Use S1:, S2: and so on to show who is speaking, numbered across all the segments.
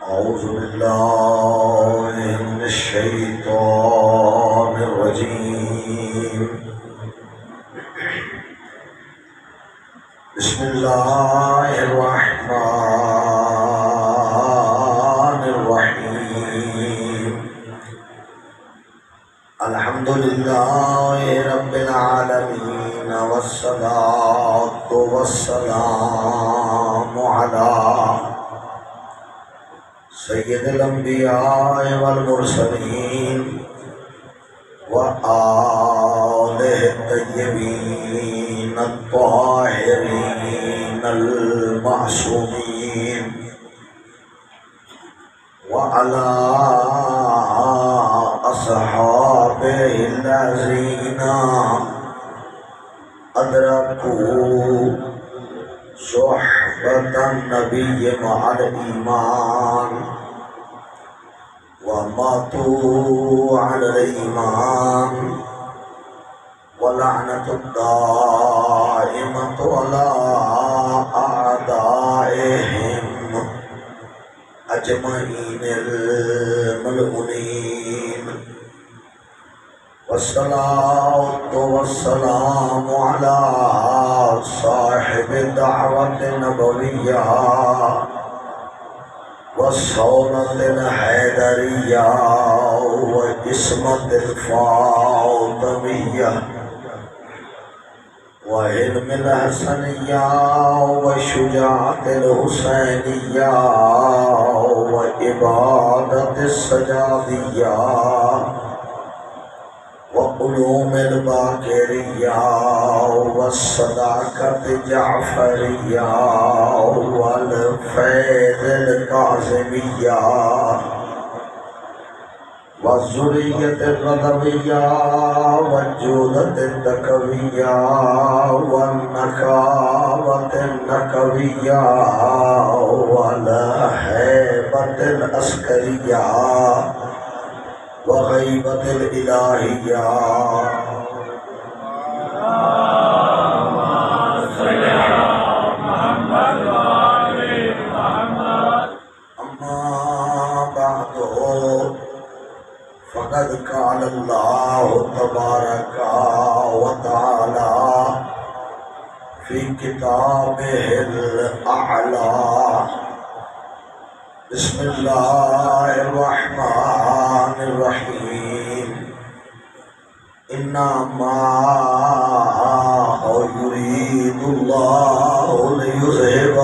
S1: أعوذ بالله من الشيطان الرجيم. بسم الله الرحمن الرحيم. الحمد لله رب العالمين والصلاة والسلام على سید الانبیاء والمرسلین وآلہ الطیبین الطاہرین المعصومین وعلى اصحابہ الذین ادرکوا صحبة النبي مع الإيمان وماتوا على الإيمان ولعنة الدائمة على أعدائهم أجمعين الملعونين. والصلاة والسلام على صاحب الدعوة النبوية والصونة الحيدرية وعصمة الفاطمية وعلم الحسنية والشجاعة الحسينية وعبادة السجادية وعلوم الباقرية والصداقة الجعفرية والفيض الكاظمية والذرية الرضوية والجودة التكوية والنكاوة النكوية والهيبة العسكرية وغیبت الالہیہ. اما بعد فقد قال اللہ تبارک وتعالی فی کتابہ الاعلی. بسم اللہ الرحمن الرحیم. انما یرید اللہ لیذہب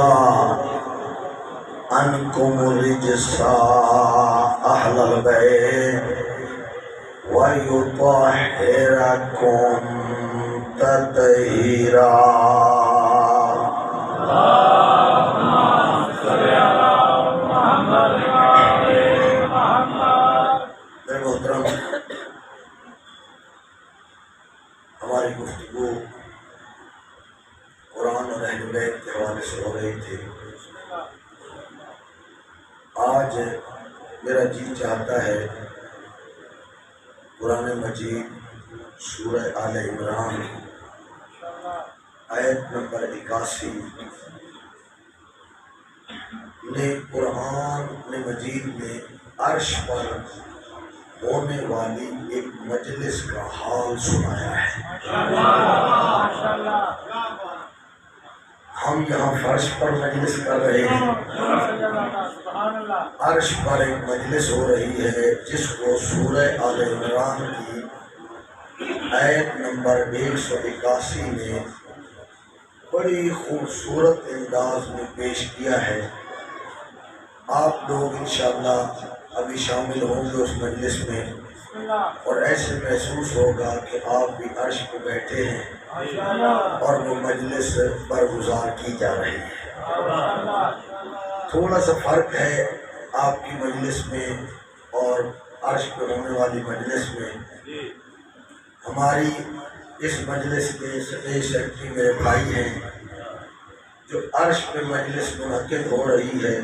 S1: عنکم الرجس اہل البیت ویطہرکم تطہیرا. ہماری گفتگو قرآن اور اہل بیت کے حوالے سے ہو رہی تھی. آج میرا جی چاہتا ہے قرآن مجید سورہ آل عمران آیت نمبر 81 نے قرآن مجید میں عرش پر ہونے والی ایک مجلس کا حال سنایا ہے. ہم یہاں فرش پر مجلس کر رہے ہیں، عرش پر ایک مجلس ہو رہی ہے جس کو سورہ آل عمران کی آیت نمبر 181 نے بڑی خوبصورت انداز میں پیش کیا ہے. آپ لوگ انشاءاللہ ابھی شامل ہوں گے اس مجلس میں اور ایسے محسوس ہوگا کہ آپ بھی عرش پہ بیٹھے ہیں اور وہ مجلس برگزار کی جا رہی ہے. تھوڑا سا فرق ہے آپ کی مجلس میں اور عرش پہ ہونے والی مجلس میں. ہماری اس مجلس کے اسٹیج سیکرٹری میرے بھائی ہیں. جو عرش پہ مجلس منعقد ہو رہی ہے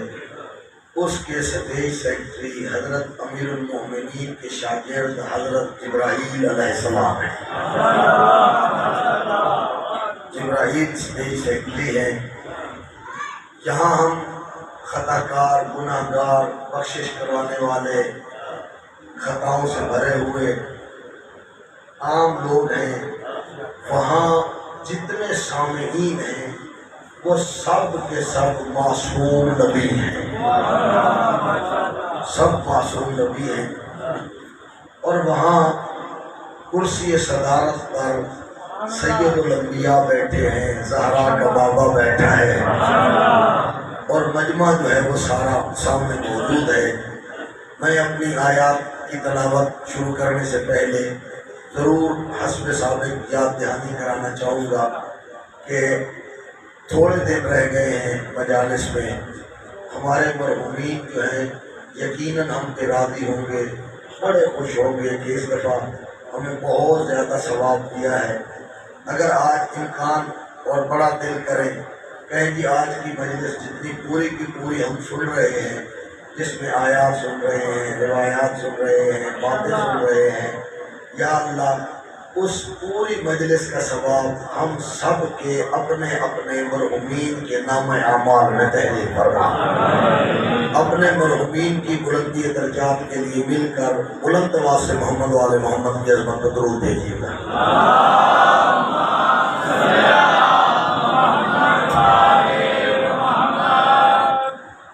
S1: اس کے اسٹیج سیکرٹری حضرت امیر المومنین کے شاگرد حضرت جبرائیل علیہ السلام ہیں. جبرائیل اسٹیج سیکرٹری ہیں. یہاں ہم خطا کار، گناہ گار، بخشش کروانے والے، خطاؤں سے بھرے ہوئے عام لوگ ہیں، وہاں جتنے سامعین ہیں وہ سب کے سب معصوم نبی ہیں، سب معصوم نبی ہیں۔ اور وہاں کرسی صدارت پر سید الانبیاء بیٹھے ہیں، زہرا کا بابا بیٹھا ہے، اور مجمع جو ہے وہ سارا سامنے موجود ہے۔ میں اپنی آیات کی تلاوت شروع کرنے سے پہلے ضرور حسب سابق یاد دہانی کرانا چاہوں گا کہ تھوڑے دن رہ گئے ہیں مجالس میں، ہمارے مرحومین جو ہیں یقیناً ہم پہ راضی ہوں گے، بڑے خوش ہوں گے کہ اس دفعہ ہمیں بہت زیادہ ثواب دیا ہے۔ اگر آج امکان اور بڑا دل کریں، کہیں جی آج کی مجلس جتنی پوری کی پوری ہم سن رہے ہیں، جس میں آیات سن رہے ہیں، روایات سن رہے ہیں، باتیں سن رہے ہیں، یا اللہ اس پوری مجلس کا ثواب ہم سب کے اپنے اپنے مرحومین کے نام اعمال میں تحریر فرما، اپنے مرحومین کی بلندی درجات کے لیے مل کر بلند آواز سے محمد وال محمد کی عظمت کو درود بھیجیے گا۔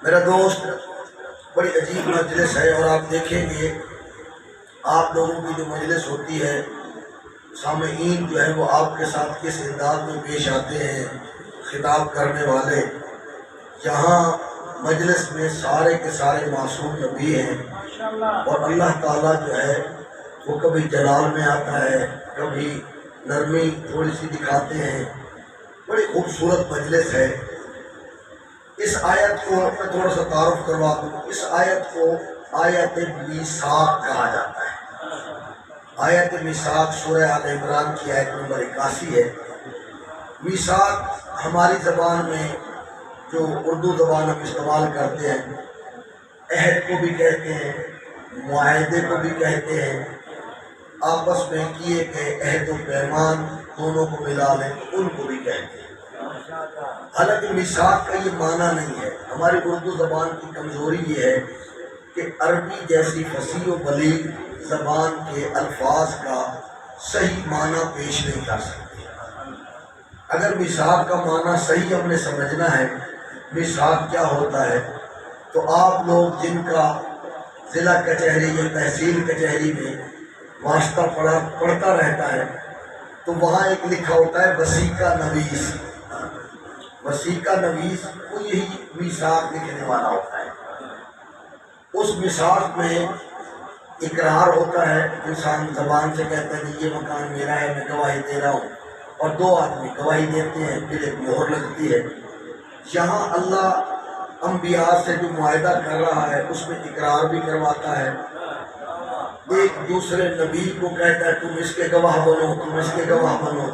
S1: میرا دوست، بڑی عجیب مجلس ہے، اور آپ دیکھیں گے آپ لوگوں کی جو مجلس ہوتی ہے، سامعین جو ہے وہ آپ کے ساتھ کس انداز میں پیش آتے ہیں، خطاب کرنے والے۔ یہاں مجلس میں سارے کے سارے معصوم نبی ہیں، اور اللہ تعالیٰ جو ہے وہ کبھی جلال میں آتا ہے، کبھی نرمی تھوڑی سی دکھاتے ہیں۔ بڑی خوبصورت مجلس ہے۔ اس آیت کو میں تھوڑا سا تعارف کروا دوں۔ اس آیت کو آیت میثاق کہا جاتا ہے۔ آیت میثاق سورہ آل عمران کی آیت نمبر 81 ہے۔ میثاق ہماری زبان میں جو اردو زبان ہم استعمال کرتے ہیں، عہد کو بھی کہتے ہیں، معاہدے کو بھی کہتے ہیں، آپس میں کیے گئے عہد و پیمان دونوں کو ملا لیں تو ان کو بھی کہتے ہیں۔ حالانکہ میثاق کا یہ معنی نہیں ہے۔ ہماری اردو زبان کی کمزوری یہ ہے کہ عربی جیسی فصیح و بلیغ زبان کے الفاظ کا صحیح معنی پیش نہیں کر سکتے۔ اگر میثاق کا معنی صحیح ہم نے سمجھنا ہے، میثاق کیا ہوتا ہے، تو آپ لوگ جن کا ضلع کچہری یا تحصیل کچہری میں واسطہ پڑھتا رہتا ہے، تو وہاں ایک لکھا ہوتا ہے وثیقہ نویس۔ وثیقہ نویس وہ یہی میثاق لکھنے والا ہوتا ہے۔ اس میثاق میں اقرار ہوتا ہے، انسان زبان سے کہتا ہے کہ یہ مکان میرا ہے، میں گواہی دے رہا ہوں، اور دو آدمی گواہی دیتے ہیں، پھر ایک مہر لگتی ہے۔ یہاں اللہ انبیاء سے جو معاہدہ کر رہا ہے اس میں اقرار بھی کرواتا ہے، ایک دوسرے نبی کو کہتا ہے تم اس کے گواہ بنو، تم اس کے گواہ بنو،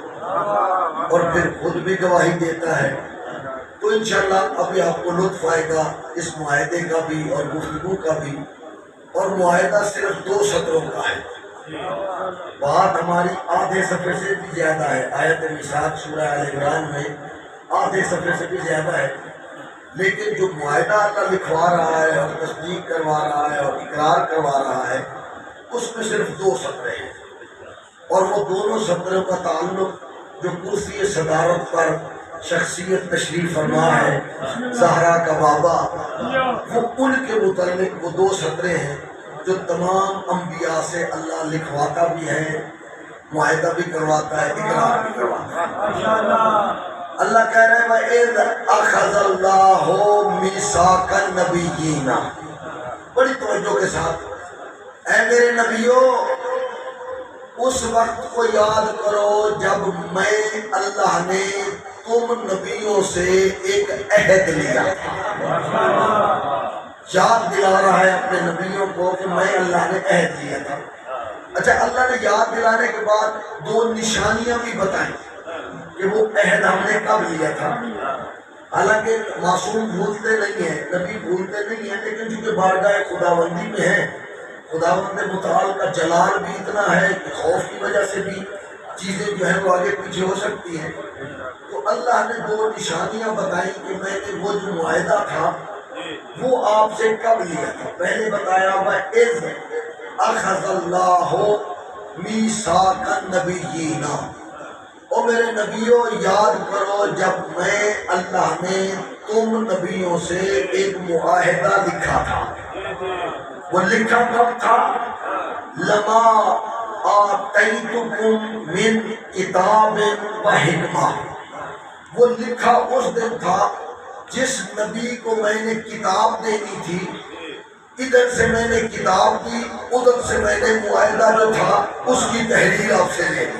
S1: اور پھر خود بھی گواہی دیتا ہے۔ تو انشاءاللہ ابھی آپ کو لطف آئے گا اس معاہدے کا بھی اور گفتگو کا بھی۔ اور معاہدہ صرف 2 سطروں کا ہے، بات ہماری آدھے صفحے سے بھی زیادہ ہے۔ آیت میثاق سورہ آل عمران میں آدھے صفحے سے بھی زیادہ ہے، لیکن جو معاہدہ اللہ لکھوا رہا ہے اور تصدیق کروا رہا ہے اور اقرار کروا رہا ہے، اس میں صرف 2 سطریں ہیں، اور وہ دونوں سطروں کا تعلق جو کرسی صدارت پر شخصیت تشریف فرما ہے، زہرا کا بابا، وہ ان کے متعلق وہ 2 سطریں ہیں جو تمام انبیاء سے اللہ لکھواتا بھی ہے، معاہدہ بھی کرواتا ہے، اقرار بھی کرواتا ہے۔ اللہ کہہ رہے ہیں وَإِذْ أَخَذَ اللَّهُ مِيثَاقَ النَّبِيِّينَ، بڑی توجہ کے ساتھ، اے میرے نبیوں اس وقت کو یاد کرو جب میں اللہ نے تم نبیوں سے ایک عہد لیا تھا۔ یاد دلا رہا ہے اپنے نبیوں کو کہ میں اللہ نے عہد لیا تھا۔ اچھا، اللہ نے یاد دلانے کے بعد 2 نشانیاں بھی بتائیں کہ وہ عہد ہم نے کب لیا تھا۔ حالانکہ معصوم بھولتے نہیں ہیں، نبی بھولتے نہیں ہیں، لیکن چونکہ بارگاہ خداوندی میں ہے، خداوند متعال کا جلال بھی اتنا ہے کہ خوف کی وجہ سے بھی چیزیں جو ہیں وہ آگے پیچھے ہو سکتی ہیں۔ تو اللہ نے 2 نشانیاں بتائیں کہ میں نے وہ جو معاہدہ تھا وہ آپ سے کب لیا تھا؟ پہلے بتایا وَإِذْ أَخَذَ اللَّهُ مِيثَاقَ النَّبِيِّينَ، او میرے نبیوں یاد کرو جب میں اللہ نے تم نبیوں سے ایک معاہدہ لکھا تھا۔ وہ لکھا کب تھا؟ لما آتیتکم من کتاب و حکمہ، وہ لکھا اس دن تھا جس نبی کو میں نے کتاب دینی تھی، ادھر سے میں نے کتاب دی، ادھر سے میں نے معاہدہ جو تھا اس کی تحریر آپ سے لے لی۔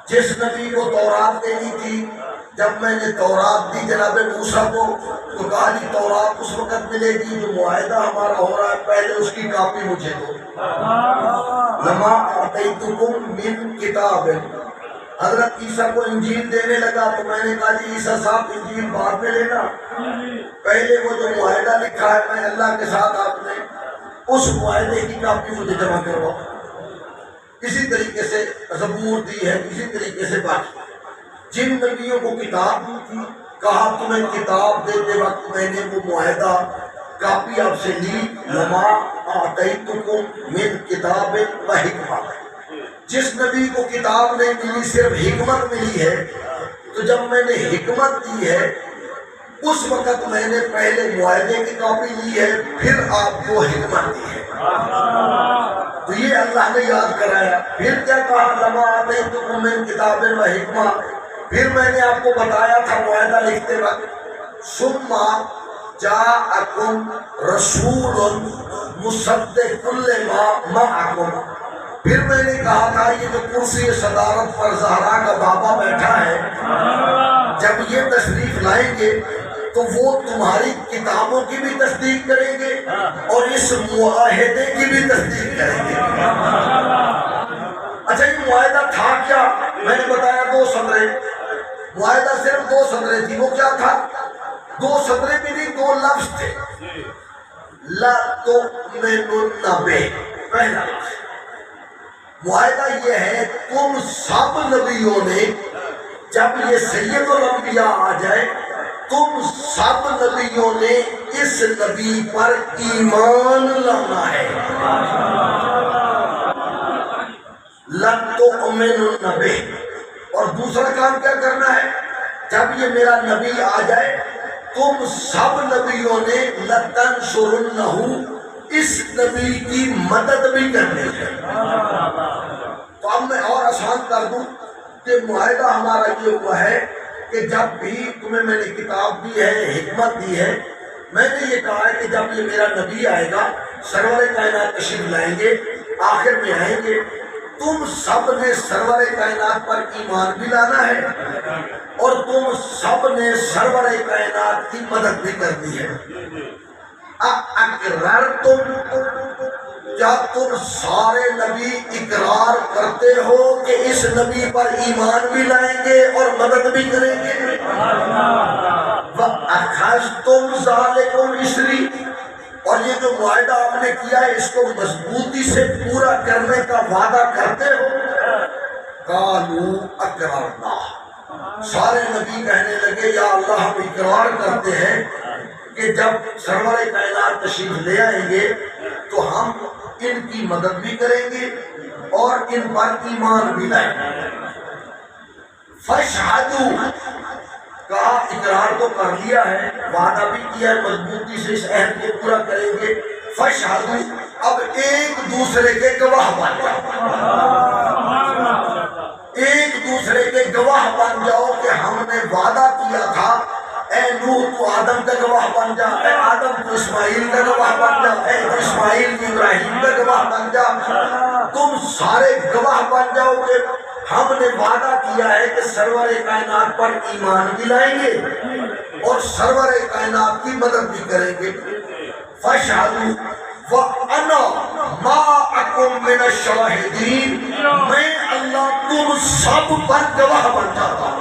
S1: جس نبی کو تورات دینی تھی، جب میں نے تورات دی جناب موسیٰ کو تو کہا جی تورات اس وقت ملے گی جو معاہدہ ہمارا ہو رہا ہے، پہلے اس کی کاپی مجھے دو۔ لما آتیتکم من کتاب، حضرت عیسیٰ کو انجیل دینے لگا تو میں نے کہا جی عیسیٰ صاحب انجیل بعد میں لینا، پہلے وہ جو معاہدہ لکھا ہے میں اللہ کے ساتھ آپ نے اس معاہدے کی کاپی مجھے جمع کرواؤ۔ اسی طریقے سے زبور دی ہے، اسی طریقے سے باقی جن نبیوں کو کتاب دی تھی کہا تمہیں کتاب دیتے وقت میں نے وہ معاہدہ کاپی آپ سے لی۔ لما آتیتکم من کتاب و حکمہ، جس نبی کو کتاب نہیں ملی صرف حکمت ملی ہے، تو جب میں نے حکمت دی ہے اس وقت میں نے پہلے معاہدے کی کاپی لی ہے، پھر آپ کو حکمت دی ہے۔ تو یہ اللہ نے یاد کرایا۔ پھر کیا کہا؟ لما آتیتکم من کتاب و حکمہ، پھر میں نے آپ کو بتایا تھا معاہدہ لکھتے وقت ثم جاءکم رسول مصدق لما معکم، پھر میں نے کہا تھا یہ جو کرسی صدارت پر زہرا کا بابا بیٹھا ہے، جب یہ تشریف لائیں گے تو وہ تمہاری کتابوں کی بھی تصدیق کریں گے اور اس معاہدے کی بھی تصدیق کریں گے۔ اچھا یہ معاہدہ تھا کیا؟ میں نے بتایا 2 سطریں، معاہدہ صرف 2 سطریں تھی۔ وہ کیا تھا؟ 2 سطریں بھی نہیں، 2 لفظ تھے۔ لا تؤمنن بہ، پہلا معاہدہ یہ ہے تم سب نبیوں نے جب یہ سید الانبیاء آ جائے تم سب نبیوں نے اس نبی پر ایمان لانا ہے۔ لن تؤمنن بہ، اور دوسرا کام کیا کرنا ہے؟ جب یہ میرا نبی آ جائے تم سب نبیوں نے لتنصرنہ، اس نبی کی مدد بھی کرنی ہے۔ تو اب میں اور آسان کر دوں کہ معاہدہ ہمارا یہ ہوا ہے کہ جب بھی تمہیں میں نے کتاب دی ہے، حکمت دی ہے، میں نے یہ کہا ہے کہ جب یہ میرا نبی آئے گا، سرور کائنات تشریف لائیں گے، آخر میں آئیں گے، تم سب نے سرور کائنات پر ایمان بھی لانا ہے اور تم سب نے سرور کائنات کی مدد بھی کرنی ہے۔ اقرار کیا تم سارے نبی اقرار کرتے ہو کہ اس نبی پر ایمان بھی لائیں گے اور مدد بھی کریں گے؟ وَأَخَذْتُمْ ذَلِكُمْ إِسْرِي، اور یہ جو معاہدہ آپ نے کیا ہے اس کو مضبوطی سے پورا کرنے کا وعدہ کرتے ہو؟ قَالُوا أَقْرَرْنَا، سارے نبی کہنے لگے یا اللہ ہم اقرار کرتے ہیں کہ جب سرور کائنات تشریف لے آئیں گے تو ہم ان کی مدد بھی کریں گے اور ان پر ایمان بھی لائیں گے۔ فَاشْهَدُوا، کہا اقرار تو کر لیا ہے، وعدہ بھی کیا ہے، مضبوطی سے اس عہد کو پورا کریں گے۔ فَاشْهَدُوا، اب ایک دوسرے کے گواہ بن جاؤ، ایک دوسرے کے گواہ بن جاؤ کہ ہم نے وعدہ کیا تھا، اے نوح تو آدم کا گواہ بن جا، اے آدم تو اسماعیل کا گواہ بن جا، اے اسماعیل تو ابراہیم کا گواہ بن جا، تم سارے گواہ بن جاؤ کہ ہم نے وعدہ کیا ہے کہ سرور کائنات پر ایمان بھی لائیں گے اور سرور کائنات کی مدد بھی کریں گے۔ فَاشْهَدُوا وَأَنَا مَعَكُمْ مِنَ الشَّاهِدِينَ، میں اللہ تم سب پر گواہ بن جاتا ہوں۔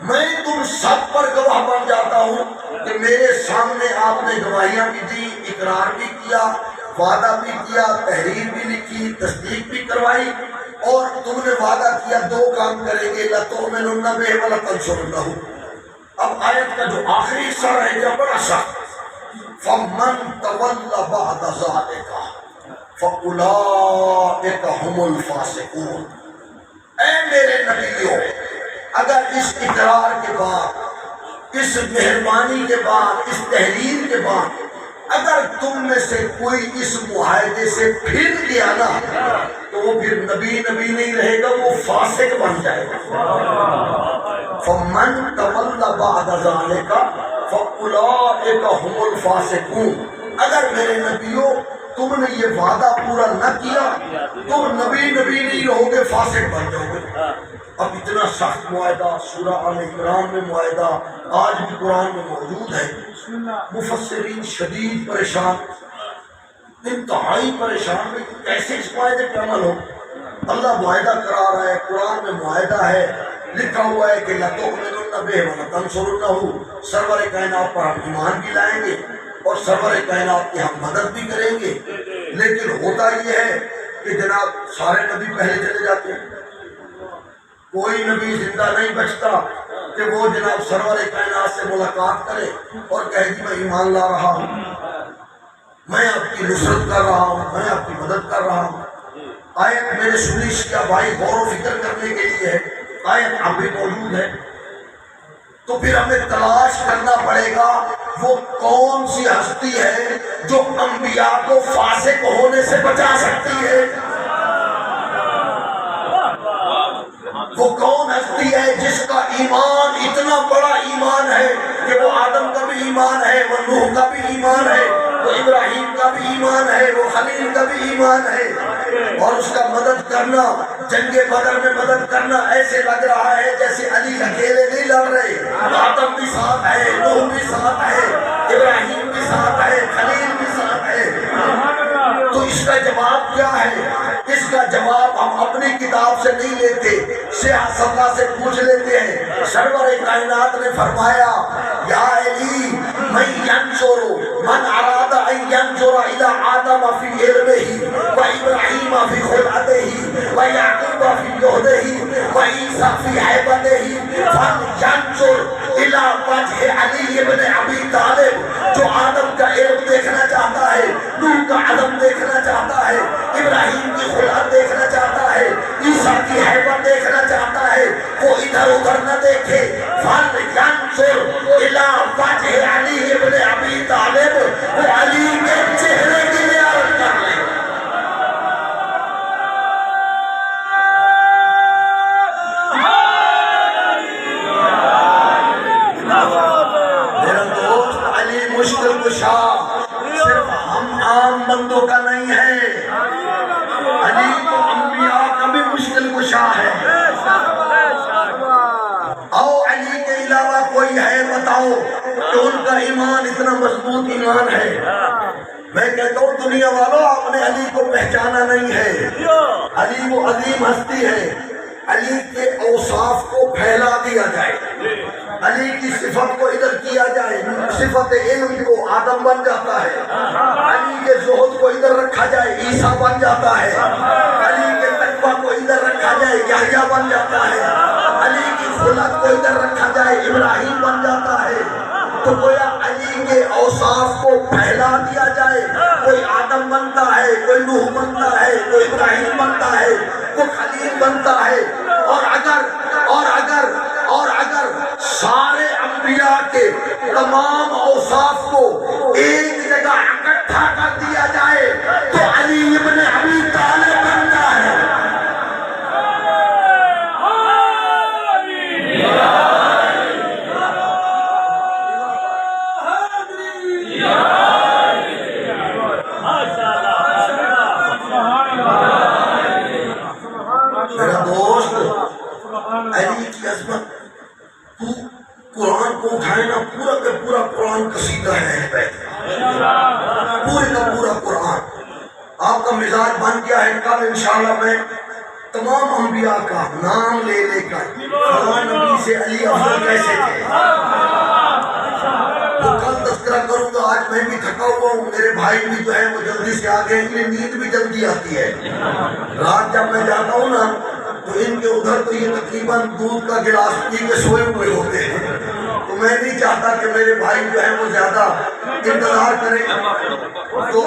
S1: میں تم سب پر گواہ بن جاتا ہوں کہ میرے سامنے آپ نے گواہیاں بھی دی، اقرار بھی کیا، وعدہ بھی کیا، تحریر بھی لکھی، تصدیق بھی کروائی، اور تم نے وعدہ کیا دو کام کریں گے، لَتُؤْمِنُنَّ بِهِ وَلَتَنصُرُنَّهُ۔ اب آیت کا جو آخری حصہ رہ گیا بڑا سخت، فَمَن تَوَلَّ بَعْدَ ذَلِكَ فَأُولَٰئِكَ هُمُ الْفَاسِقُونَ۔ اے میرے نبیوں، اگر اس اقرار کے بعد، اس مہربانی کے بعد، اس تحریر کے بعد اگر تم میں سے کوئی اس معاہدے سے پھر گیا نا، تو وہ پھر نبی نہیں رہے گا، وہ فاسق بن جائے گا۔ فَمَن تَوَلَّ بَعْدَ ذَلِكَ فَأُولَٰئِكَ هُمُ الْفَاسِقُونَ۔ اگر میرے نبیوں تم نے یہ وعدہ پورا نہ کیا، تم نبی نہیں رہو گے، فاسق بن جاؤ گے۔ اب اتنا سخت معاہدہ سورہ آل عمران میں معاہدہ آج بھی قرآن میں موجود ہے۔ مفسرین شدید پریشان، انتہائی پریشان میں کیسے اس معاہدے پہ عمل ہو۔ اللہ معاہدہ کرا رہا ہے، قرآن میں معاہدہ ہے، لکھا ہوا ہے کہ لَتُؤْمِنُنَّ بِهِ وَلَتَنصُرُنَّهُ، سرور کائنات پر ہم ایمان بھی لائیں گے اور سرور کائنات کی ہم مدد بھی کریں گے۔ لیکن ہوتا یہ ہے کہ جناب سارے نبی پہلے چلے جاتے ہیں، کوئی نبی زندہ نہیں بچتا کہ وہ جناب سرور کائنات سے ملاقات کرے اور کہے کہ میں ایمان لا رہا ہوں، میں آپ کی نصرت کر رہا ہوں، میں آپ کی مدد کر رہا ہوں۔ آیت میرے سنی شیعہ بھائی غور و فکر کرنے کے لیے ہے، آیت اب بھی موجود ہے۔ تو پھر ہمیں تلاش کرنا پڑے گا وہ کون سی ہستی ہے جو انبیاء کو فاسق ہونے سے بچا سکتی ہے۔ وہ کون ہستی ہے جس کا ایمان اتنا بڑا ایمان ہے کہ وہ آدم کا بھی ایمان ہے، وہ نوح کا بھی ایمان ہے، وہ ابراہیم کا بھی ایمان ہے، وہ خلیل کا بھی ایمان ہے، اور اس کا مدد کرنا، جنگ بدر میں مدد کرنا ایسے لگ رہا ہے جیسے علی اکیلے نہیں لڑ رہے، آدم بھی ساتھ ہے، نوح بھی ساتھ ہے، ابراہیم بھی ساتھ ہے، خلیل بھی ساتھ ہے۔ تو اس کا جواب کیا ہے؟ اس کا جواب ہم اپنی کتاب سے نہیں لیتے، شیخ صدہ سے پوچھ لیتے ہیں۔ سرور کائنات نے فرمایا یا علی من ینظر من اراد ان ینظر الی آدم فی علمہ و ابراہیم فی خلقتہ و یعقوب فی جہدہ و عیسیٰ فی ہیبتہ فلینظر الی وجہ علی ابن ابی طالب۔ جو آدم کا علم دیکھنا چاہتا ہے، نوح کا عدم دیکھنا چاہتا ہے، ابراہیم کی خلقت دیکھنا چاہتا ہے، عیسیٰ کی ہیبت دیکھنا چاہتا ہے، وہ ادھر ادھر نہ دیکھے، فلینظر الی وجہ علی ابن ابی طالب، وہ علی کے چہرے کی زیارت کر لے۔ میرا دوست علی مشکل کشا صرف ہم عام بندوں کا نہیں ہے، علی تو انبیاء کا بھی مشکل کشا ہے۔ او علی کے علاوہ کوئی ہے بتاؤ کہ ان کا ایمان اتنا مضبوط ایمان ہے؟ میں کہتا ہوں دنیا والوں آپ نے علی کو پہچانا نہیں ہے۔ علی وہ عظیم ہستی ہے، علی کے اوصاف کو پھیلا دیا جائے، علی کی صفت کو ادھر کیا جائے، صفت علم کو آدم بن جاتا ہے، علی کے زہد کو ادھر رکھا جائے، عیسیٰ بن جاتا ہے، علی کے تقویٰ کو ادھر رکھا جائے، یحییٰ بن جاتا ہے، علی کی خلق کو ادھر رکھا جائے، ابراہیم بن جاتا ہے۔ تو گویا علی کے اوصاف کو پھیلا دیا جائے، کوئی آدم بنتا ہے، کوئی نوح بنتا ہے، کوئی ابراہیم بنتا ہے، کوئی خلیل بنتا ہے، اور اگر سارے انبیاء کے تمام اوصاف کو ایک جگہ اکٹھا کر دیا جائے تو علی ابن ابی طالب بنتا ہے۔ میرا دوست علی کی عظمت، تو قرآن کو اٹھائے نا، پورا کا پورا قرآن قصیدہ ہے اہل بیت کا، پورے کا پورا قرآن۔ آپ کا مزاج بن گیا ہے، کل انشاءاللہ میں تمام انبیاء کا نام لے لے کر فلاں نبی سے علی افضل کیسے تھے وہ کل تذکرہ کروں گا۔ آج میں بھی تھکا ہوا ہوں، میرے بھائی بھی جو ہے وہ جلدی سے آ گئے، انہیں نیند بھی جلدی آتی ہے۔ رات جب میں جاتا ہوں نا تو ان کے ادھر تو یہ تقریباً دودھ کا گلاس پی کے سوئے ہوئے ہوتے ہیں، تو میں نہیں چاہتا کہ میرے بھائی جو ہیں وہ زیادہ انتظار کریں، تو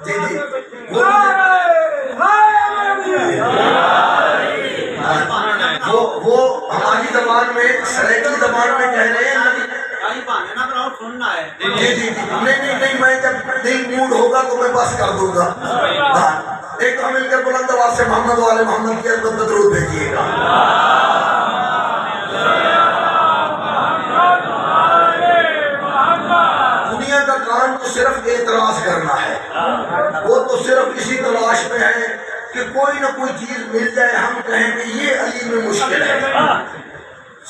S1: جی جی وہ ہماری زبان میں سریکی زبان میں کہہ رہے ہیں جی جی نہیں میں جب نہیں موڈ ہوگا تو میں بس کر دوں گا. ہاں ایک تو مل کر بلند آواز سے محمد والے محمد کی عظمت میں درود بھیجیے گا. دنیا کا کام تو صرف اعتراض کرنا ہے، وہ تو صرف اسی تلاش میں ہے کہ کوئی نہ کوئی چیز مل جائے، ہم کہیں کہ یہ علی میں مشکل ہے،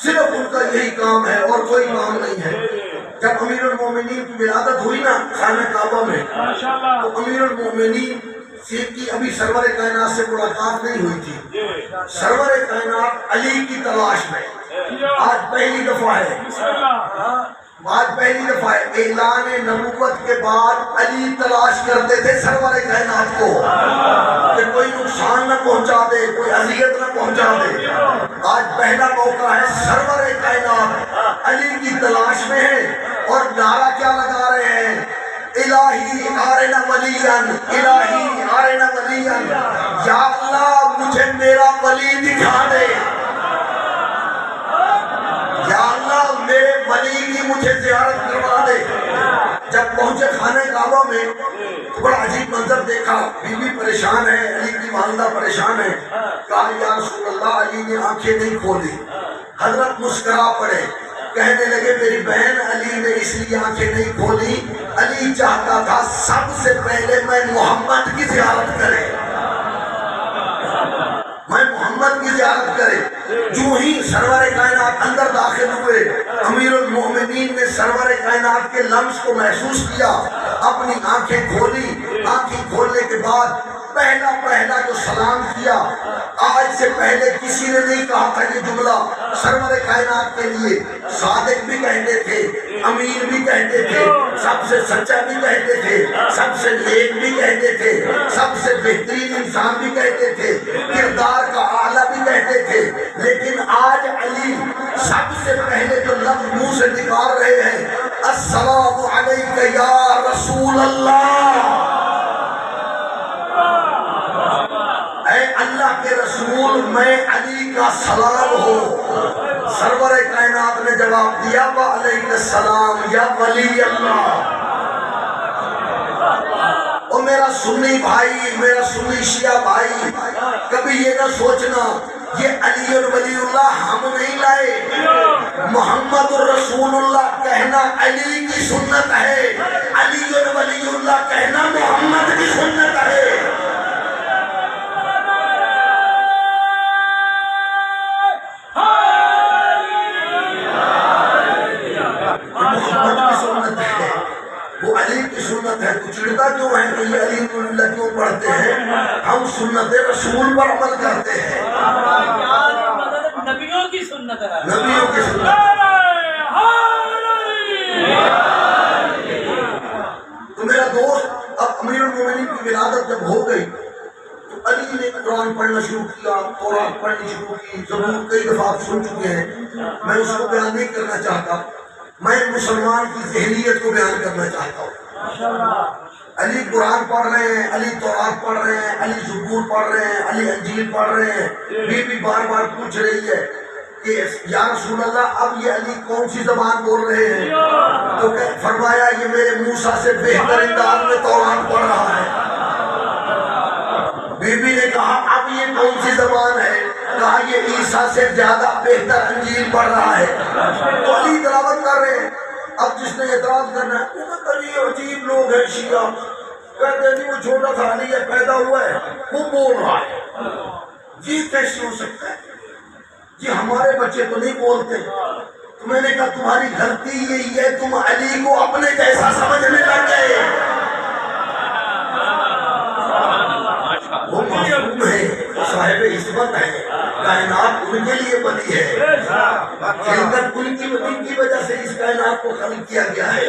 S1: صرف ان کا یہی کام ہے اور کوئی کام نہیں ہے. جب امیر المومنین کی ولادت ہوئی نا خانہ کعبہ میں، تو امیر المومنین کی ابھی سرور کائنات سے ملاقات نہیں ہوئی تھی. سرور کائنات علی کی تلاش میں آج پہلی دفعہ ہے، اعلان نبوت کے بعد علی تلاش کرتے تھے سرور کائنات کو کہ کوئی نقصان نہ پہنچا دے، کوئی اذیت نہ پہنچا دے. آج پہلا موقع ہے، سرور کائنات علی کی تلاش میں ہے اور نعرہ کیا لگا رہے ہیں؟ الہی آرنا ولیان، الہی آرنا ولیان، یا اللہ مجھے میرا ولی دکھا دے، یا اللہ میرے ولی کی مجھے زیارت کروا دے. جب پہنچے خانہ کعبہ میں تو بڑا عجیب منظر دیکھا، بی بی پریشان ہے، علی کی والدہ پریشان ہے. کہا یا رسول اللہ، علی نے آنکھیں نہیں کھولی. حضرت مسکرا پڑے، کہنے لگے میری بہن علی نے اس لیے آنکھیں نہیں کھولی، علی چاہتا تھا سب سے پہلے میں محمد کی زیارت کرے، میں محمد کی زیارت کرے. جو ہی سرور کائنات اندر داخل ہوئے، امیر المومنین نے سرور کائنات کے لمس کو محسوس کیا، اپنی آنکھیں کھولی. آنکھیں کھولنے کے بعد پہلا جو سلام کیا، آج سے پہلے کسی نے نہیں کہا تھا یہ جملہ سرور کائنات کے لیے. صادق بھی کہتے تھے، امین بھی کہتے تھے، سب سے سچا بھی کہتے تھے، سب سے نیک بھی کہتے تھے، سب سے بہترین انسان بھی کہتے تھے، کردار کا اعلیٰ بھی کہتے تھے. لیکن آج علی سب سے پہلے جو لفظ منہ سے نکال رہے ہیں، السلام علیک یا رسول اللہ، اے اللہ کے رسول میں علی کا سلام ہوں. سرور کائنات نے جواب دیا وعلیک السلام یا ولی اللہ. اور میرا سنی بھائی، میرا سنی شیعہ بھائی، کبھی یہ نہ سوچنا یہ علی ولی اللہ ہم نہیں لائے، محمد الرسول اللہ کہنا علی کی سنت ہے، علی ولی اللہ کہنا محمد کی سنت ہے. وہ علی کی سنت ہے. تو چڑھتا کیوں ہے کہ یہ علی اللہ کیوں پڑھتے ہیں؟ ہم سنت رسول پر عمل کرتے ہیں،
S2: نبیوں کی سنت ہے،
S1: نبیوں کی سنت. تو میرا دوست، اب امیر المومنین کی ولادت جب ہو گئی تو علی نے قرآن پڑھنا شروع کیا، تورات پڑھنی شروع کی. زبور کئی دفعہ آپ سن چکے ہیں، میں اس کو بیان نہیں کرنا چاہتا، میں مسلمان کی ذہنیت کو بیان کرنا چاہتا ہوں. علی قرآن پڑھ رہے ہیں، علی تورات پڑھ رہے ہیں، علی زبور پڑھ رہے ہیں، علی انجیل پڑھ رہے ہیں. بی بار بار پوچھ رہی ہے کہ یا رسول اللہ اب یہ علی کون سی زبان بول رہے ہیں؟ تو فرمایا یہ میرے موسیٰ سے بہتر انداز میں تورات پڑھ رہا ہے. بی بی نے کہا اب یہ کون سی زبان ہے؟ کہا یہ عیسیٰ سے زیادہ بہتر انجیل پڑھ رہا ہے. تو علی تلاوت کر رہے ہیں. اب جس نے اعتراض کرنا ہے، وہ علی عجیب لوگ ہیں شیعہ، کہتے ہیں وہ چھوٹا تھا علی یہ پیدا ہوا ہے وہ بول رہا ہے. جی کیسے ہو سکتا ہے؟ جی ہمارے بچے تو نہیں بولتے. تو میں نے کہا تمہاری غلطی یہی ہے، تم علی کو اپنے جیسا سمجھنے لگ گئے. وہ معصوم ہے، صاحب عصمت ہے، کائنات ان کے لیے بنی ہے، خلقت ان کی وجہ سے اس کائنات کو خلق کیا گیا ہے.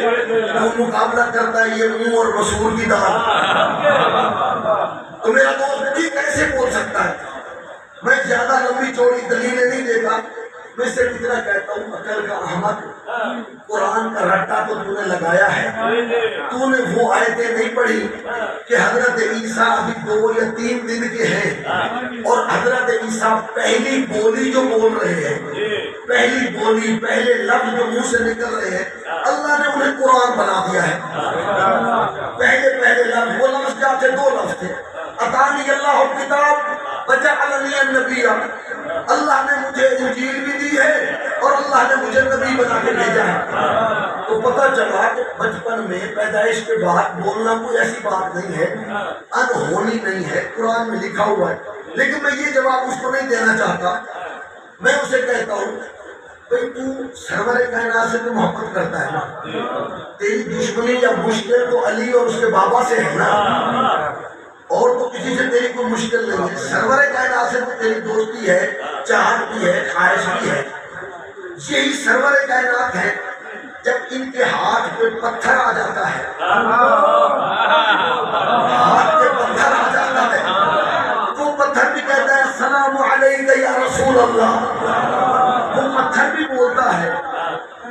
S1: وہ مقابلہ کرتا ہے یہ منہ اور مسور کی دال. تو میرا دوست یہ کیسے بول سکتا ہے؟ میں زیادہ لمبی چوڑی دلیلیں نہیں دیتا، میں صرف اتنا کہتا ہوں عقل کا احمد، قرآن کا رٹا تو تو نے لگایا ہے، تو نے وہ آیتیں نہیں پڑھی کہ حضرت عیسیٰ ابھی 2 یا 3 دن کے ہیں اور حضرت عیسیٰ پہلی بولی جو بول رہے ہیں، پہلی بولی، پہلے لفظ جو منہ سے نکل رہے ہیں، اللہ نے انہیں قرآن بنا دیا ہے۔ پہلے لفظ، وہ لفظ کیا تھے؟ 2 لفظ تھے، اتانی اللہ الکتاب وجعلنی النبی، اللہ نے مجھے انجیل بھی دی ہے اور اللہ نے مجھے نبی بنا کے بھیجا ہے۔ تو پتہ چلا کہ بچپن میں پیدائش کے بعد بولنا کوئی ایسی بات نہیں ہے، انہونی نہیں ہے، قرآن میں لکھا ہوا ہے۔ لیکن میں یہ جواب اس کو نہیں دینا چاہتا، میں اسے کہتا ہوں بھئی تو سرور کائنات سے تو محبت کرتا ہے نا، تیری دشمنی یا مشکل تو علی اور اس کے بابا سے ہے نا، اور تو کسی سے تیری کوئی مشکل نہیں ہے۔ سرور کائنات سے تو تیری دوستی ہے، چاہت بھی ہے، خواہش بھی ہے۔ یہی سرور کائنات ہے، جب ان کے ہاتھ پہ پتھر آ جاتا ہے، ہاتھ پہ پتھر آ جاتا ہے تو پتھر بھی کہتا ہے السلام علیکہ یا رسول اللہ، وہ پتھر بھی بولتا ہے۔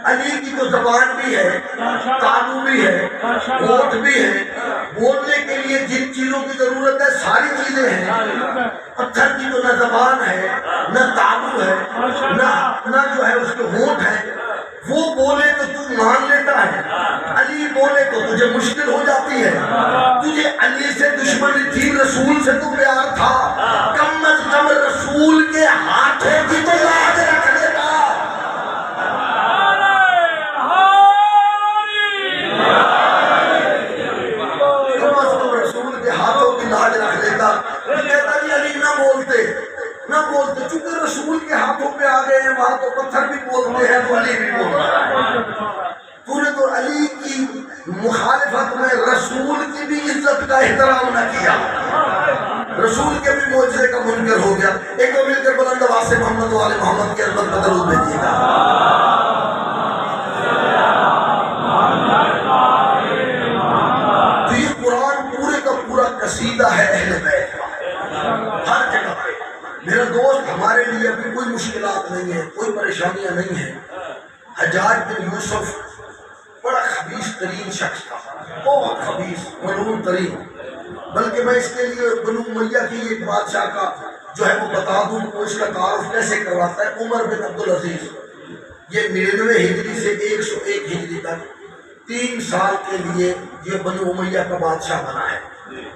S1: علی کی تو زبان بھی ہے، تالو بھی ہے، ہونٹ بھی ہے، بولنے کے لیے جن چیزوں کی ضرورت ہے ساری چیزیں ہیں۔ پتھر کی تو نہ زبان ہے، نہ تالو ہے، نہ جو ہے اس کے ہونٹ ہے، وہ بولے تو تو مان لیتا ہے، علی بولے تو تجھے مشکل ہو جاتی ہے۔ تجھے علی سے دشمنی تھی، رسول سے تو پیار تھا، کم از کم رسول کے ہاتھوں کی تو لاج رکھ لیتا۔ لاج رکھ لیتا، کہتا جی علی نہ بولتے، چونکہ رسول کے ہاتھوں پہ آ گئے ہیں، وہاں تو پتھر بھی بولتے ہیں تو علی بھی بولتا ہے۔ تو نے تو علی کی مخالفت میں رسول کی بھی عزت کا احترام نہ کیا، رسول کے بھی معجزے کا منکر ہو گیا۔ ایک تو مل کر بلند آواز سے محمد و آل محمد کی عظمت پر درود بھیجیے گا۔ تو یہ قرآن پورے کا پورا قصیدہ ہے اہل بیت کا، ہر جگہ پہ۔ میرا دوست، ہمارے لیے ابھی کوئی مشکلات نہیں ہے، کوئی پریشانیاں نہیں ہیں۔ حجاج بن یوسف بڑا خبیث ترین شخص تھا، بہت خبیث، ملعون ترین۔ بلکہ میں اس کے لیے بنو امیہ کی ایک بادشاہ کا جو ہے وہ بتا دوں کہ وہ اس کا تعارف کیسے کرواتا ہے۔ عمر بن عبدالعزیز، یہ 99 ہجری سے 101 ہجری تک 3 سال کے لیے یہ بنو امیہ کا بادشاہ بنا ہے۔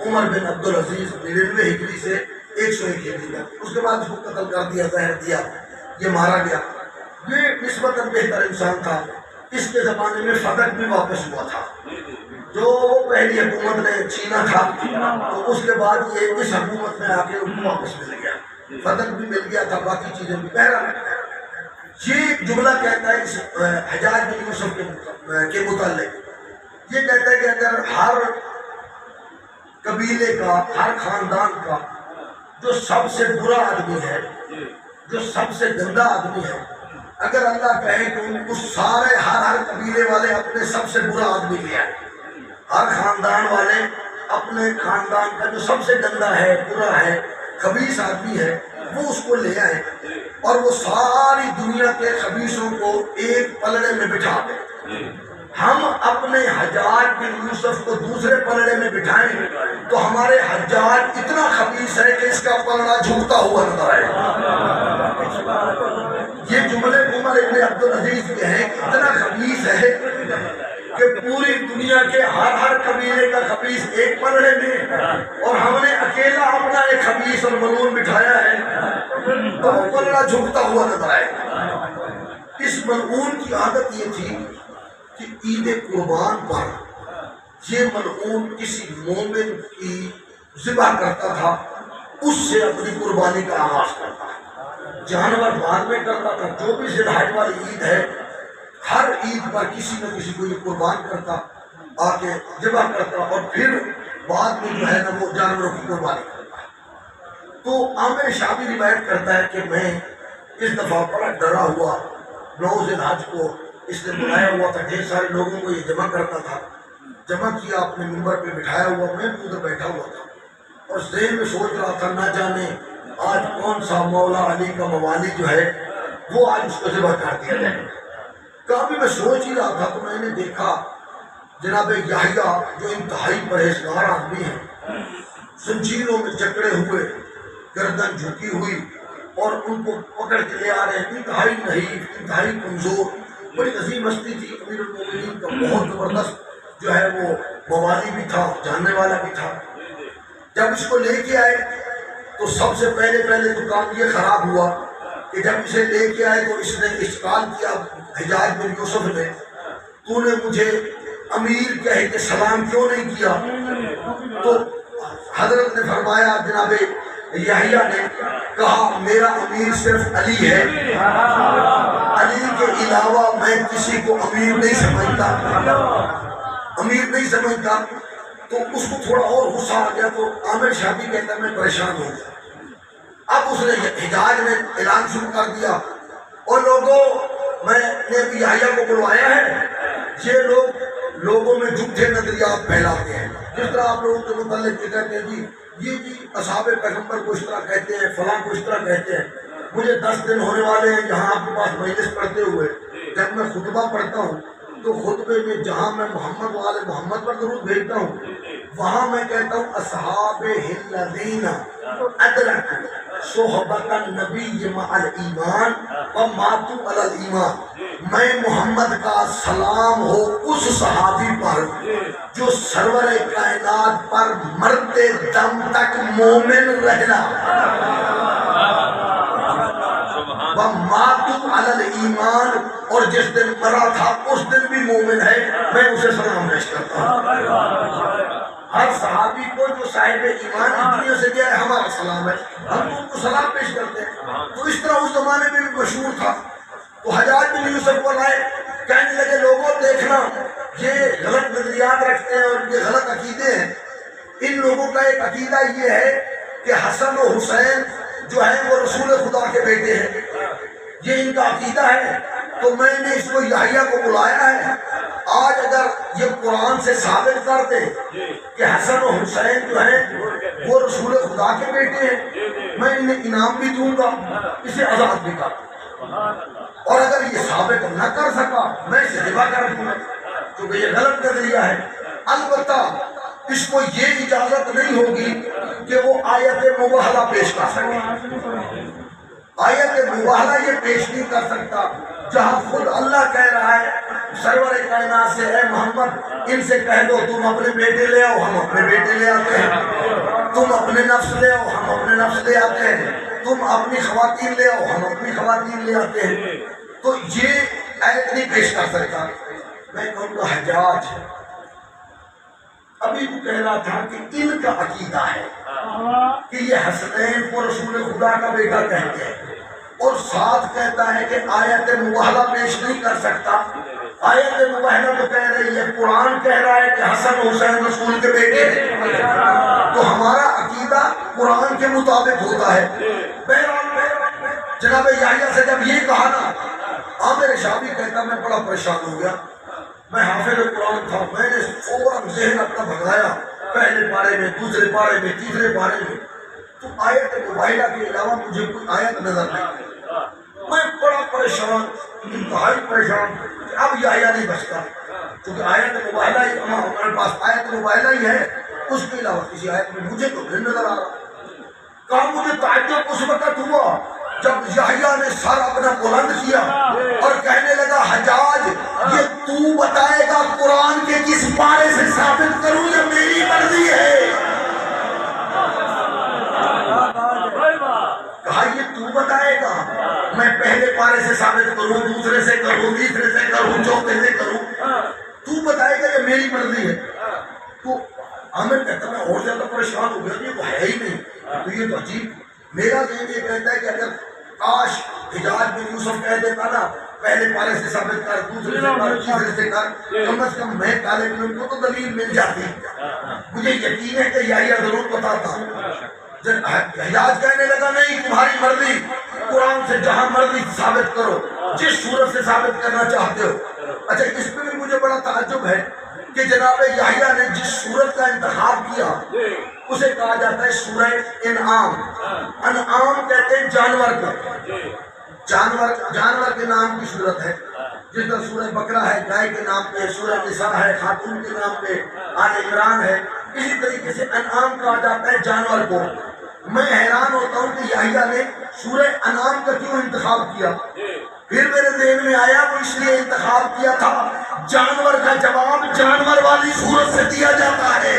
S1: عمر بن عبدالعزیز 99 ہجری سے 101 ہجری تک، اس کے بعد اس کو قتل کر دیا، زہر دیا، یہ مارا گیا۔ یہ نسبتاً بہتر انسان تھا، اس کے زمانے میں فتح بھی واپس ہوا تھا، جو پہلی حکومت نے چھینا تھا، تو اس کے بعد یہ اس حکومت میں آ کے ان کو واپس مل گیا، فتح بھی مل گیا تھا، باقی چیزیں بھی۔ بہرحال یہ جملہ کہتا ہے اس حجاج بن یوسف کے متعلق، یہ کہتا ہے کہ اگر ہر قبیلے کا، ہر خاندان کا جو سب سے برا آدمی ہے، جو سب سے گندا آدمی ہے، اگر اللہ کہے کہ ان کو سارے ہر قبیلے والے اپنے سب سے برا آدمی لے آئے، ہر خاندان والے اپنے خاندان کا جو سب سے گندا ہے، برا ہے، خبیث آدمی ہے، وہ اس کو لے آئے اور وہ ساری دنیا کے خبیثوں کو ایک پلڑے میں بٹھا دیں، ہم اپنے حجاج بن یوسف کو دوسرے پلڑے میں بٹھائیں تو ہمارے حجاج اتنا خبیث ہے کہ اس کا پلڑا جھکتا ہوا نظر آئے۔ یہ جملے عمر ابن عبدالعزیز کے ہیں، اتنا خبیث ہے کہ پوری دنیا کے ہر قبیلے کا خبیث ایک پلڑے میں، اور ہم نے اکیلا اپنا ایک خبیث اور ملعون بٹھایا ہے تو وہ پلڑا جھکتا ہوا نظر آئے۔ اس ملعون کی عادت یہ تھی کہ عید قربان پر یہ ملعون کسی مومن کی ذبح کرتا تھا، اس سے اپنی قربانی کا آغاز کرتا ہے، جانور بعد میں کرتا تھا۔ جو بھی ذی الحج والی عید ہے، ہر عید پر کسی نہ کسی کو یہ قربان کرتا، آ کے ذبح کرتا، اور پھر بعد میں جو ہے نا وہ جانوروں کی قربانی کرتا۔ تو عامر شعبی روایت کرتا ہے کہ میں اس دفعہ بڑا ڈرا ہوا، 9 ذی الحج کو اس نے بلایا ہوا تھا، ڈھیر سارے لوگوں کو یہ جمع کرتا تھا، جمع کیا، اپنے منبر پہ بٹھایا ہوا، میں بھی ادھر بیٹھا ہوا تھا اور ذہن میں سوچ رہا تھا نہ جانے آج کون سا مولا علی کا موالی جو ہے وہ آج اس کو ذبح کر دیا جائے. کافی میں سوچ ہی رہا تھا تو میں نے دیکھا جناب یحییٰ جو انتہائی پرہیزگار آدمی ہیں، زنجیروں میں جکڑے ہوئے، گردن جھکی ہوئی، اور ان کو پکڑ کے لے آ رہے ہیں، انتہائی نحیف، انتہائی کمزور، بڑی عظیم ہستی تھی، امیر المومنین کا بہت زبردست جو ہے وہ موالی بھی تھا، جاننے والا بھی تھا. جب اس کو لے کے آئے تو سب سے پہلے تو کام یہ خراب ہوا کہ جب اسے لے کے آئے تو اس نے اشکال کیا حجاج بن یوسف نے، تو نے مجھے امیر کہہ کے سلام کیوں نہیں کیا؟ تو حضرت نے فرمایا، جناب یحییٰ نے کہا میرا امیر صرف علی ہے، علی کے علاوہ میں کسی کو امیر نہیں سمجھتا، امیر نہیں سمجھتا. تو اس کو تھوڑا اور غصہ آ گیا تو عامر شاہی کہتا ہے میں پریشان ہو گیا. اب اس نے حجاج نے اعلان شروع کر دیا، اور لوگوں میں نے یحییٰ کو بلوایا ہے، یہ لوگ لوگوں میں جھوٹے نظریات پھیلاتے ہیں. جس طرح آپ لوگوں کے متعلق یہ کہتے ہیں جی یہ جی اصحاب پیغمبر کو اس طرح کہتے ہیں، فلاں کو اس طرح کہتے ہیں. مجھے 10 دن ہونے والے ہیں یہاں آپ کے پاس مجلس پڑھتے ہوئے. جب میں خطبہ پڑھتا ہوں تو خطبے میں جہاں میں محمد والے محمد پر درود بھیجتا ہوں، وہاں میں کہتا ہوں اصحاب الذین ادرکوا صحبۃ النبی مع الایمان وماتوا علی الایمان. میں محمد کا سلام ہو اس صحابی پر جو سرور کائنات پر مرتے دم تک مومن رہنا، وماتوا علی الایمان، اور جس دن مرا تھا اس دن بھی مومن ہے، میں اسے سلام پیش کرتا ہوں. ہر صحابی کو جو صاحب ایمان دنیا سے گیا ہے ہمارا سلام ہے، ہم تو ان کو سلام پیش کرتے ہیں. تو اس طرح اس زمانے میں بھی مشہور تھا. تو حجاج بن یوسف کو لائے، کہنے لگے لوگوں دیکھنا یہ غلط نظریات رکھتے ہیں اور یہ غلط عقیدے ہیں. ان لوگوں کا ایک عقیدہ یہ ہے کہ حسن و حسین جو ہے وہ رسول خدا کے بیٹے ہیں، یہ ان کا عقیدہ ہے. تو میں نے اس کو یحییٰ کو بلایا ہے. آج اگر یہ قرآن سے ثابت کر دے کہ حسن و حسین جو ہیں وہ رسول خدا کے بیٹے ہیں، میں انہیں انعام بھی دوں گا، اسے آزاد بھی کر دوں گا. اور اگر یہ ثابت نہ کر سکا میں اسے ذبح کر دوں گا، کیونکہ یہ غلط نظریہ ہے. البتہ اس کو یہ اجازت نہیں ہوگی کہ وہ آیت مباہلہ پیش کر سکے. آیت مباہلہ یہ پیش نہیں کر سکتا جہاں خود اللہ کہہ رہا ہے سرور کائنات سے، اے محمد ان سے کہہ دو تم اپنے بیٹے لے آؤ، ہم اپنے بیٹے لے آتے ہیں. تم اپنے نفس لے آؤ، ہم اپنے نفس لے آتے ہیں. تم اپنی خواتین لے آؤ، ہم اپنی خواتین لے آتے ہیں. تو یہ آیت نہیں پیش کر سکتا. میں کہوں گا حجاج ابھی تو کہہ رہا تھا کہ ان کا عقیدہ ہے کہ یہ حسنین کو رسول خدا کا بیٹا کہتے ہیں، اور ساتھ کہتا ہے کہ آیت مباہلہ پیش نہیں کر سکتا. آیت مباہلہ تو کہہ رہی ہے، قرآن کہہ رہا ہے کہ حسن حسین رسول کے بیٹے ہیں. تو ہمارا عقیدہ قرآن کے مطابق ہوتا ہے. بہرحال جناب یحییٰ سے جب یہ کہا نا، عامر شاہی کہتا میں بڑا پریشان ہو گیا. میں حافظ قرآن تھا، میں نے فوراً ذہن اپنا بھگایا، پہلے پارے میں، دوسرے پارے میں، تیسرے پارے میں. تو آیت مباہلہ کے علاوہ مجھے کوئی آیت نظر نہیں. میں بڑا پریشان، انتہائی پریشان. اب یحییٰ نہیں بچتا کیونکہ آیت مباہلہ ہی ہمارے پاس آیت مباہلہ ہی ہے، اس کے علاوہ کسی آیت میں مجھے تو نہیں نظر آ رہا. کہا مجھے تعجب اس وقت ہوا جب یحییٰ نے سر اپنا بلند کیا اور کہنے لگا حجاج یہ تو بتائے گا قرآن کے کس پارے سے ثابت کروں، یہ میری مرضی ہے. کہا یہ تو بتائے گا، میں پہلے پارے سے ثابت کروں، دوسرے سے کروں، تیسرے سے کروں، چوتھے سے کروں، تو بتائے گا یہ میری مرضی ہے. تو عامر کہتا میں اور زیادہ پریشان ہو گیا، یہ تو ہے ہی نہیں. تو یہ تو عجیب. میرا ذہن یہ کہتا ہے کہ اگر کاش حجاج بن یوسف کہہ دیتا نا پہلے پارے سے ثابت کر، دوسرے سے کر، تیسرے سے کر، کم از کم میں طالب علم کو تو دلیل مل جاتی. مجھے یقین ہے کہ یحییٰ ضرور بتاتا. حجاج کہنے لگا نہیں تمہاری مرضی، قرآن سے جہاں مرضی ثابت کرو، جس صورت سے ثابت کرنا چاہتے ہو. اچھا اس پہ بھی مجھے بڑا تعجب ہے کہ جناب یحییٰ نے جس سورت کا انتخاب کیا اسے کہا جاتا ہے سورہ انعام. انعام کہتے ہیں جانور کو. جانور کے نام کی صورت ہے. جس طرح سورہ بقرہ ہے گائے کے نام پہ، سورہ نساء ہے خاتون کے نام پہ، آل عمران ہے. اسی طریقے سے انعام کہا جاتا ہے جانور کو. میں حیران ہوتا ہوں کہ یحییٰ نے سورہ انعام کا کیوں انتخاب کیا. پھر میرے ذہن میں آیا وہ اس لیے انتخاب کیا تھا جانور کا جواب جانور والی صورت سے دیا جاتا ہے،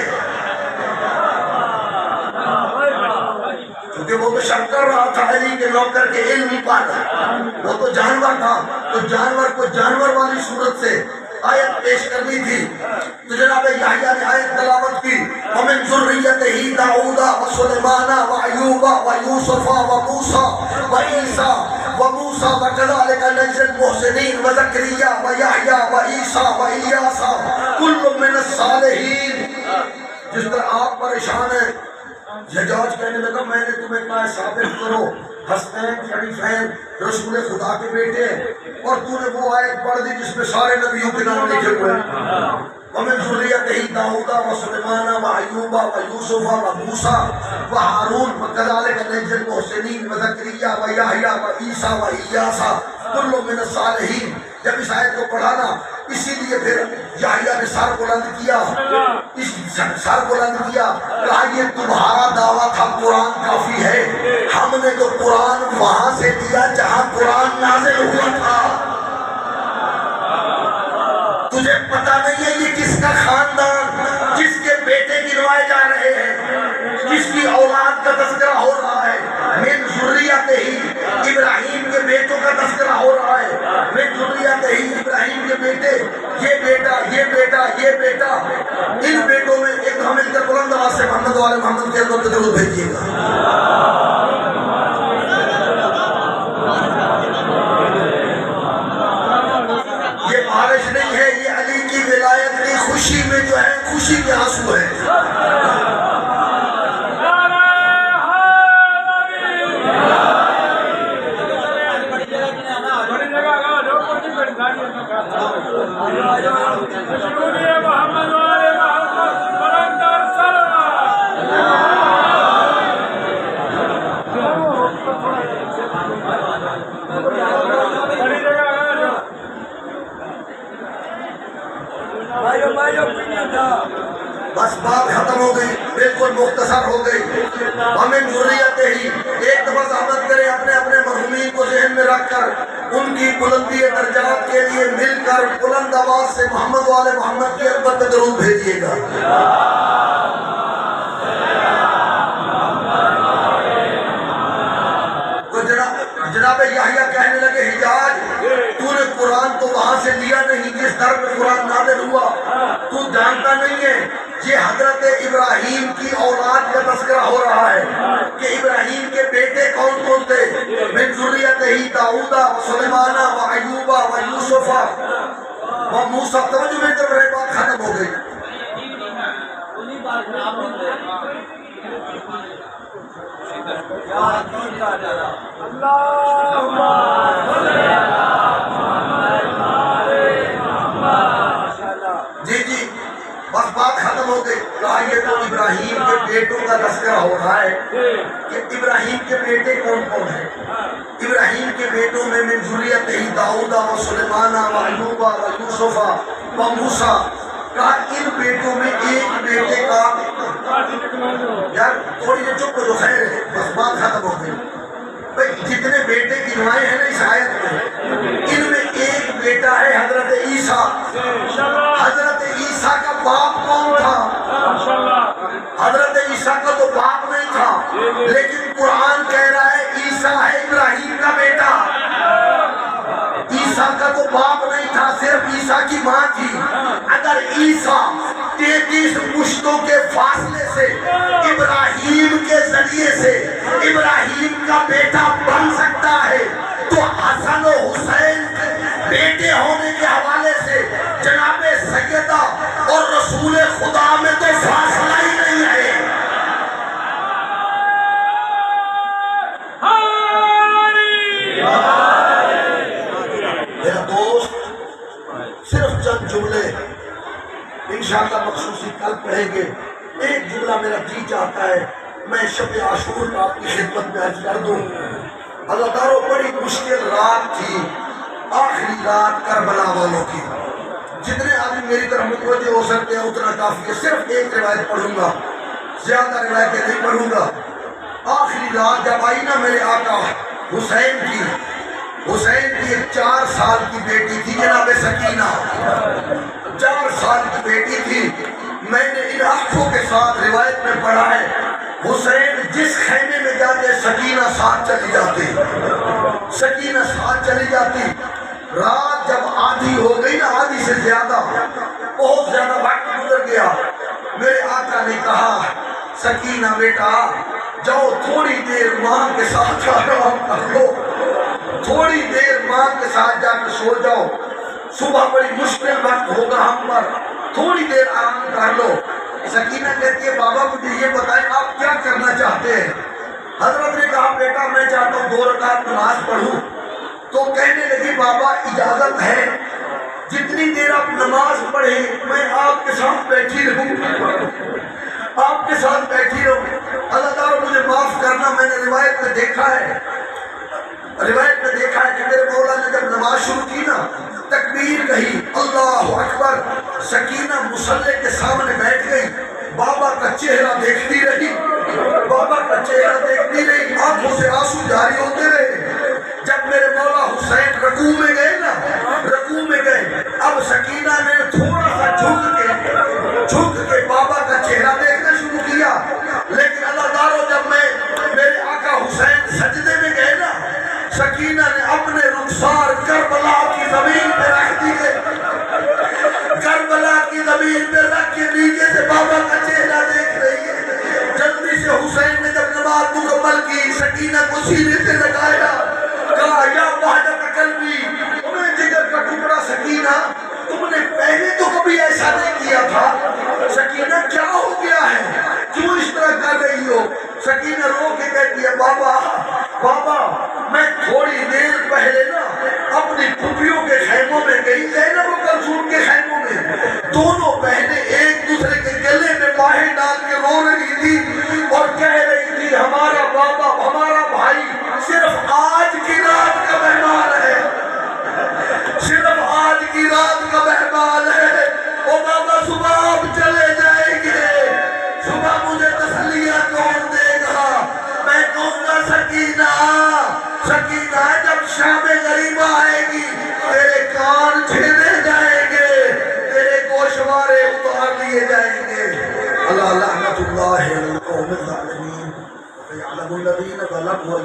S1: کیونکہ وہ تو شک کر رہا تھا علی کے نوکر کے علم پر، وہ تو جانور تھا، تو جانور کو جانور والی صورت سے آیت پیش کرنی تھی. تو جناب یحییٰ نے آیت تلاوت کی وَمِن ذُرِّيَّتِهِ دَاؤُدَ وَسُلَيْمَانَ وَأَيُّوبَ وَيُوسُفَ وَمُوسَىٰ وَعِيسَىٰ وَمُوسَىٰ وَكَذَٰلِكَ نَجْزِي الْمُحْسِنِينَ وَزَكَرِيَّا وَيَحْيَىٰ وَعِيسَىٰ وَإِلْيَاسَ كُلٌّ مِّنَ الصَّالِحِينَ. جس طرح آپ پریشان ہیں، حجاج کہنے لگا میں نے تمہیں کہا ثابت کرو حسنین شریفین رسول خدا کے بیٹے، اور تو نے وہ آیت پڑھ دی جس میں سارے نبیوں کے نام لکھے ہوئے ہیں. وَمِن ذُرِّيَّتِهِ دَاؤُدَ وَسُلَيْمَانَ وَأَيُّوبَ وَيُوسُفَ وَمُوسَىٰ وَهَارُونَ وَكَذَٰلِكَ نَجْزِي الْمُحْسِنِينَ وَزَكَرِيَّا وَيَحْيَىٰ وَعِيسَىٰ وَإِلْيَاسَ كُلٌّ مِّنَ الصَّالِحِينَ. جب اس آیت کو پڑھا نا، اسی لیے پھر یحییٰ نے سر بلند کیا، سر بلند کیا، کہا یہ تمہارا دعویٰ تھا قرآن کافی ہے، ہم نے تو قرآن وہاں سے دیا جہاں قرآن نازل ہوا تھا. تجھے پتہ نہیں ہے یہ کس کا خاندان، جس کے بیٹے گنوائے جا رہے ہیں، جس کی اولاد کا تذکرہ ہو رہا ہے. من ذریتہ ابراہیم کے بیٹوں کا تذکرہ ہو رہا ہے. من ذریتہ ابراہیم کے بیٹے، یہ بیٹا یہ بیٹا یہ بیٹا. ان بیٹوں میں ایک ہم مل کر بلند آواز سے محمد والے محمد کے اندر درود بھیجیے گا. یہ بارش نہیں ہے، یہ علی کی ولایت کی خوشی میں جو ہے خوشی کے آنسو ہے. بس بات ختم ہو گئی، بالکل مختصر ہو گئی. ہمیں ضروریت ہی ایک دفعہ ثابت کریں اپنے اپنے مرحومین کو ذہن میں رکھ کر ان کی بلندی درجات کے لیے مل کر بلند آواز سے محمد والے محمد کے اکبر پہ درود بھیجیے گا. تو جناب یحییٰ کہنے لگے حجاج تو نے قرآن تو وہاں سے لیا نہیں جس در پہ قرآن نازل ہوا، تو جانتا نہیں ہے یہ حضرت ابراہیم کی اولاد کا تذکرہ ہو رہا ہے کہ ابراہیم کے بیٹے کون کون تھے. من ذریتہ داؤد وسلیمان وایوب ویوسف وموسیٰ. توجہ میری طرف رہے، بات ختم ہو گئی. جی جی بس بات ختم ہو گئی. کہا یہ تو ابراہیم کے بیٹوں کا تذکرہ ہو رہا ہے کہ ابراہیم کے بیٹے کون کون ہیں. ابراہیم کے بیٹوں میں من ذریتہ داؤد و سلیمان و ایوب و یوسف و موسیٰ. کہا ان بیٹوں میں ایک بیٹے کا، یار تھوڑی دیر چپ جو خیر ہے، بس بات ختم ہو گئی. بھئی جتنے بیٹے گنوائے ہیں نا اس آیت میں، ان میں ایک بیٹا ہے حضرت عیسیٰ. حضرت عیسیٰ کا باپ کون تھا؟ حضرت عیسیٰ کا تو باپ نہیں تھا، لیکن قرآن کہہ رہا ہے عیسیٰ ہے ابراہیم کا بیٹا. عیسیٰ کا تو باپ نہیں تھا، صرف عیسیٰ کی ماں تھی. اگر عیسیٰ 33 پشتوں کے فاصلے سے ابراہیم کے ذریعے سے ابراہیم کا بیٹا بن سکتا ہے تو حسن و حسین بیٹے ہونے کے حوالے سے جناب سیدہ اور رسول خدا میں تو فاصلہ ہی نہیں ہے. میرا دوست صرف چند جملے انشاءاللہ مخصوصی کل پڑھیں گے۔ ایک جملہ میرا جی چاہتا ہے میں شب عاشور کا آپ کی خدمت میں عرض کر دوں۔ عزادارو بڑی مشکل رات تھی، آخری رات کربلا والوں کی۔ جتنے آدمی میری طرف متوجہ ہو سکتے ہیں اتنا کافی ہے۔ صرف ایک روایت پڑھوں گا، زیادہ روایتیں نہیں پڑھوں گا۔ آخری رات جب آئی نا میرے آقا حسین کی ایک 4 سال کی بیٹی تھی جناب سکینہ، 4 سال کی بیٹی تھی۔ میں نے ان آنکھوں کے ساتھ روایت میں پڑھا ہے حسین جس خیمے میں جاتے سکینہ ساتھ چلی جاتی، سکینہ ساتھ چلی جاتی۔ رات جب آدھی ہو گئی نا، آدھی سے زیادہ، بہت زیادہ وقت گزر گیا، میرے آقا نے کہا سکینہ بیٹا جاؤ تھوڑی دیر ماں کے ساتھ آرام کر لو، تھوڑی دیر ماں کے ساتھ جا کر سو جاؤ، صبح بڑی مشکل وقت ہوگا ہم پر، تھوڑی دیر آرام کر لو۔ سکینہ کہتی ہے بابا مجھے یہ بتائیں آپ کیا کرنا چاہتے ہیں؟ حضرت نے کہا بیٹا میں چاہتا ہوں 2 رکعت نماز پڑھوں۔ تو کہنے لگی بابا اجازت ہے، جتنی دیر آپ نماز پڑھیں میں آپ کے ساتھ بیٹھی رہوں، آپ کے ساتھ بیٹھی رہوں۔ اللہ تعالیٰ مجھے معاف کرنا، میں نے روایت میں دیکھا ہے کہ میرے مولا نے جب نماز شروع کی نا، تکبیر کہی اللہ اکبر، سکینہ مصلی کے سامنے بیٹھ گئی، بابا کا چہرہ دیکھتی رہی، آنکھوں سے آنسو جاری ہوتے رہے۔ جب میرے مولا حسین رکوع میں گئے، اب سکینہ نے تھوڑا سا جھک کے بابا کا چہرہ دیکھنا شروع کیا، لیکن اللہ تعالیٰ جب میرے آقا حسین سجدے میں گئے نا، سکینہ نے اپنے رخسار کربلا کی زمین پہ رکھ دیے، کربلا کی زمین پہ رکھ کے نیچے سے بابا کا چہرہ دیکھ رہی ہے۔ جلدی سے حسین نے جب نماز مکمل کی، سکینہ کو سینے سے لگایا، کہا یا وحدت قلبی، تمہیں جگر کا ٹکڑا سکینہ، تم نے پہلے تو کبھی ایسا نہیں کیا تھا، سکینہ کیا ہو گیا ہے، کیوں اس طرح کر رہی ہو؟ سکینہ رو کے کہتی ہے بابا میں تھوڑی دیر پہلے نا اپنی پھوپھیوں کے خیموں میں گئی، زینب و کلثوم کے خیموں میں، دونوں بہنیں ایک دوسرے کے گلے میں باہیں ڈال کے رو رہی تھی اور کہہ رہی تھی ہمارا بابا ہمارا بھائی صرف آج کی رات کا مہمان ہے، صرف آج کی رات کا مہمان ہے، او بابا صبح آپ چلے جائیں گے، صبح مجھے تسلیہ کون دے گا؟ میں کہوں گا سکینہ جب شام غریبہ آئے گی تیرے کان چھیدے جائیں گے، تیرے گوشوارے اتار لیے جائیں گے۔ اللہ لعنت اللہ علی القوم الظالمین، وَيَعْلَمُ الَّذِينَ ظَلَمُوا